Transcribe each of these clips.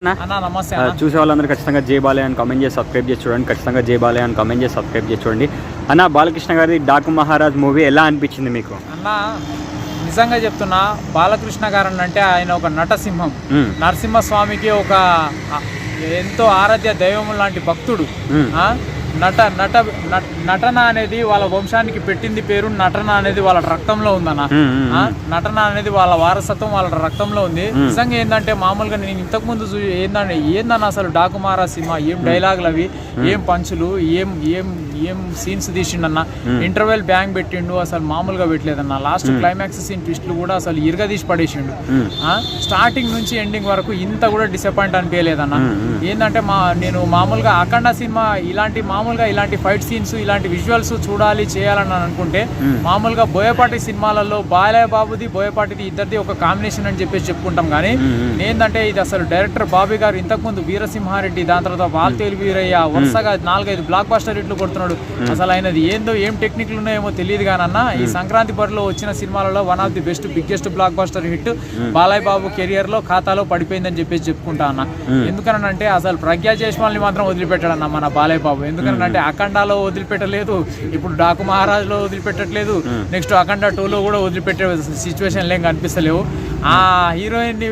నమస్తే చూసే వాళ్ళందరూ ఖచ్చితంగా జై బాలయ్య అని కామెంట్ చేసి సబ్స్క్రైబ్ చేసి చూడండి. ఖచ్చితంగా జై బాలయ్య అని కామెంట్ చేసి సబ్స్క్రైబ్ చేసి చూడండి. అన్న, బాలకృష్ణ గారి డాకు మహారాజ్ మూవీ ఎలా అనిపించింది మీకు? అన్న, నిజంగా చెప్తున్నా, బాలకృష్ణ గారు అంటే ఆయన ఒక నటసింహం. నరసింహస్వామికి ఒక ఎంతో ఆరాధ్య దైవం లాంటి భక్తుడు. నటన అనేది వాళ్ళ వంశానికి పెట్టింది పేరు. నటన అనేది వాళ్ళ రక్తంలో ఉందన్న. నటన అనేది వాళ్ళ వారసత్వం, వాళ్ళ రక్తంలో ఉంది. నిజంగా ఏంటంటే, మామూలుగా నేను ఇంతకు ముందు ఏందన్న అసలు డాకు మహారాజ్ సినిమా, ఏం డైలాగులు అవి, ఏం పంచులు, ఏం ఏం ఏం సీన్స్ తీసిండన్న. ఇంటర్వెల్ బ్యాంగ్ పెట్టిండు, అసలు మామూలుగా పెట్టలేదన్న. లాస్ట్ క్లైమాక్స్ సీన్ ట్విస్ట్లు కూడా అసలు ఇరగదీసి పడేసిండు. స్టార్టింగ్ నుంచి ఎండింగ్ వరకు ఇంత కూడా డిసప్పాయింట్ అనిపించలేదన్న. ఏంటంటే నేను మామూలుగా అఖండ సినిమా ఇలాంటి ఫైట్ సీన్స్, ఇలాంటి విజువల్స్ చూడాలి, చేయాలని అనుకుంటే, మామూలుగా బోయపాటి సినిమాలలో బాలయ్య బాబుది బోయపాటిది ఇద్దరిది ఒక కాంబినేషన్ అని చెప్పేసి చెప్పుకుంటాం. కానీ ఏంటంటే ఇది అసలు డైరెక్టర్ బాబీ గారు ఇంతకుముందు వీరసింహారెడ్డి, దాని తర్వాత వాల్తేలు వీరయ్య, వరుసగా 4-5 బ్లాక్ బస్టర్ హిట్లు కొడుతున్నాడు. అసలు ఆయనది ఏం టెక్నిక్లు ఉన్నాయేమో తెలియదు కానన్నా, ఈ సంక్రాంతి బరిలో వచ్చిన సినిమాలలో one of the biggest block buster hit Balayya Babu career లో ఖాతాలో పడిపోయిందని చెప్పేసి చెప్పుకుంటా అన్న. ఎందుకనంటే అసలు ప్రజ్ఞా జైస్వాల్ని మాత్రం వదిలిపెట్టాడన్న మన బాలయ్య బాబు. ఎందుకంటే అఖండాలో వదిలిపెట్టలేదు, ఇప్పుడు డాకు మహారాజ్ లో వదిలిపెట్టట్లేదు, నెక్స్ట్ అఖండ 2లో కూడా వదిలిపెట్టే సిచ్యువేషన్ ఏం కనిపిస్తలేవు. ఆ హీరోయిన్ ని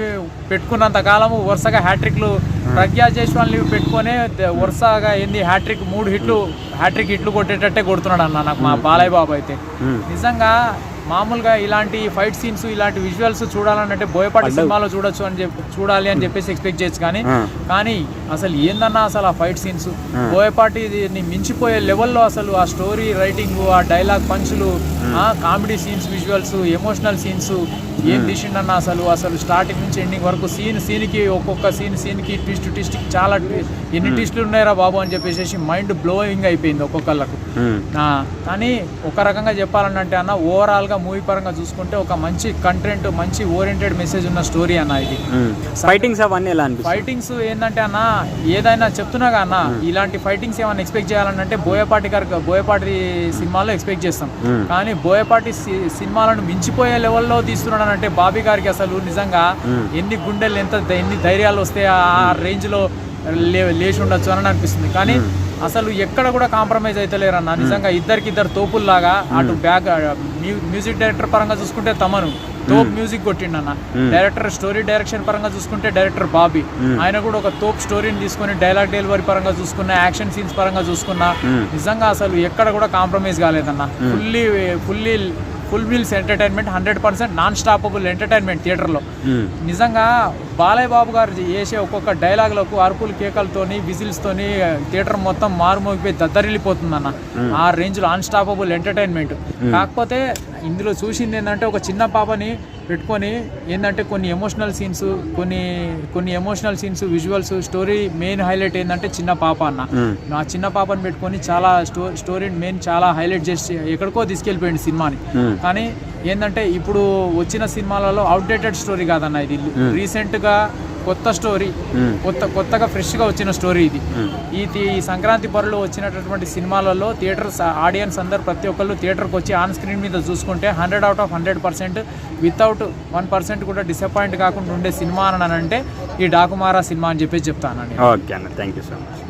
పెట్టుకున్నంత కాలము వరుసగా హ్యాట్రిక్లు ప్రజ్ఞా జైస్వాల్ని పెట్టుకునే వరుసగా 3 హ్యాట్రిక్ హిట్లు కొట్టేటట్టే కొడుతున్నాడు అన్న నాకు మా బాలయ్య బాబు అయితే. నిజంగా మామూలుగా ఇలాంటి ఫైట్ సీన్స్, ఇలాంటి విజువల్స్ చూడాలంటే బోయపాటి సినిమాలో చూడాలి అని చెప్పేసి ఎక్స్పెక్ట్ చేయొచ్చు. కానీ అసలు ఏందన్నా అసలు ఆ ఫైట్ సీన్స్ బోయపాటిని మించిపోయే లెవెల్లో అసలు ఆ స్టోరీ రైటింగ్, ఆ డైలాగ్ పంచులు, comedy scenes, visuals, emotional scenes ఏం తీసిండన్న. అసలు స్టార్టింగ్ నుంచి ఎండింగ్ వరకు సీన్కి ఒక్కొక్క సీన్కి ట్విస్ట్ చాలా ఎన్ని ట్విస్టులు ఉన్నాయరా బాబు అని చెప్పేసి మైండ్ బ్లోయింగ్ అయిపోయింది ఒక్కొక్కళ్ళకు. కానీ ఒక రకంగా చెప్పాలంటే అన్న, ఓవరాల్గా మూవీ పరంగా చూసుకుంటే ఒక మంచి కంటెంట్, మంచి ఓరియంటెడ్ మెసేజ్ ఉన్న స్టోరీ అన్న ఇది. ఫైటింగ్స్ అవన్నీ ఎలా అనిపిస్తుంది? ఫైటింగ్స్ ఏంటంటే అన్న, ఏదైనా చెప్తున్నాగా అన్న, ఇలాంటి ఫైటింగ్స్ ఏమైనా ఎక్స్పెక్ట్ చేయాలంటే బోయపాటి సినిమాలో ఎక్స్పెక్ట్ చేస్తాం. కానీ బోయపాటి సినిమాలను మించిపోయే లెవెల్లో తీస్తున్నాడు అంటే బాబీ గారికి అసలు నిజంగా ఎన్ని గుండెలు, ఎన్ని ధైర్యాలు వస్తే ఆ రేంజ్ లో లేచి ఉండొచ్చు అని అనిపిస్తుంది. కానీ అసలు ఎక్కడ కూడా కాంప్రమైజ్ అయితే లేరన్న. నిజంగా ఇద్దరు తోపుల్లాగా, అటు మ్యూజిక్ డైరెక్టర్ పరంగా చూసుకుంటే తమను తోప్ మ్యూజిక్ కొట్టిండన్న. డైరెక్టర్ స్టోరీ డైరెక్షన్ పరంగా చూసుకుంటే డైరెక్టర్ బాబీ, ఆయన కూడా ఒక తోప్ స్టోరీని తీసుకుని డైలాగ్ డెలివరీ పరంగా చూసుకున్న, యాక్షన్ సీన్స్ పరంగా చూసుకున్నా, నిజంగా అసలు ఎక్కడ కూడా కాంప్రమైజ్ కాలేదన్న. Full meals entertainment, 100% non stoppable entertainment థియేటర్లో. నిజంగా బాలయ్య బాబు గారు చేసే ఒక్కొక్క డైలాగులకు అరుపులు, కేకలతోని, విజిల్స్తోని థియేటర్ మొత్తం మారుమోగిపోయి దద్దరిల్లిపోతుందన్న. ఆ రేంజ్లో అన్స్టాపబుల్ ఎంటర్టైన్మెంట్. కాకపోతే ఇందులో చూసింది ఏంటంటే, ఒక చిన్న పాపని పెట్టుకొని ఏంటంటే కొన్ని emotional scenes, visuals, story main highlight ఏంటంటే చిన్న పాప అన్న. ఆ చిన్న పాపని పెట్టుకొని చాలా స్టోరీని మెయిన్ చాలా హైలైట్ చేసి ఎక్కడికో తీసుకెళ్ళిపోయింది సినిమాని. కానీ ఏంటంటే ఇప్పుడు వచ్చిన సినిమాలలో అవుట్డేటెడ్ స్టోరీ కాదన్న ఇది. రీసెంట్గా కొత్త స్టోరీ, కొత్తగా ఫ్రెష్గా వచ్చిన స్టోరీ ఇది. ఈ సంక్రాంతి బరిలో వచ్చినటువంటి సినిమాలలో ఆడియన్స్ అందరు ప్రతి ఒక్కళ్ళు థియేటర్కి వచ్చి ఆన్ స్క్రీన్ మీద చూసుకుంటే 100/100% వితౌట్ 1% కూడా డిసప్పాయింట్ కాకుండా ఉండే సినిమా అని అంటే ఈ డాకు మహారాజ్ సినిమా అని చెప్పేసి చెప్తానండి. ఓకే అన్న, థ్యాంక్ యూ సో మచ్.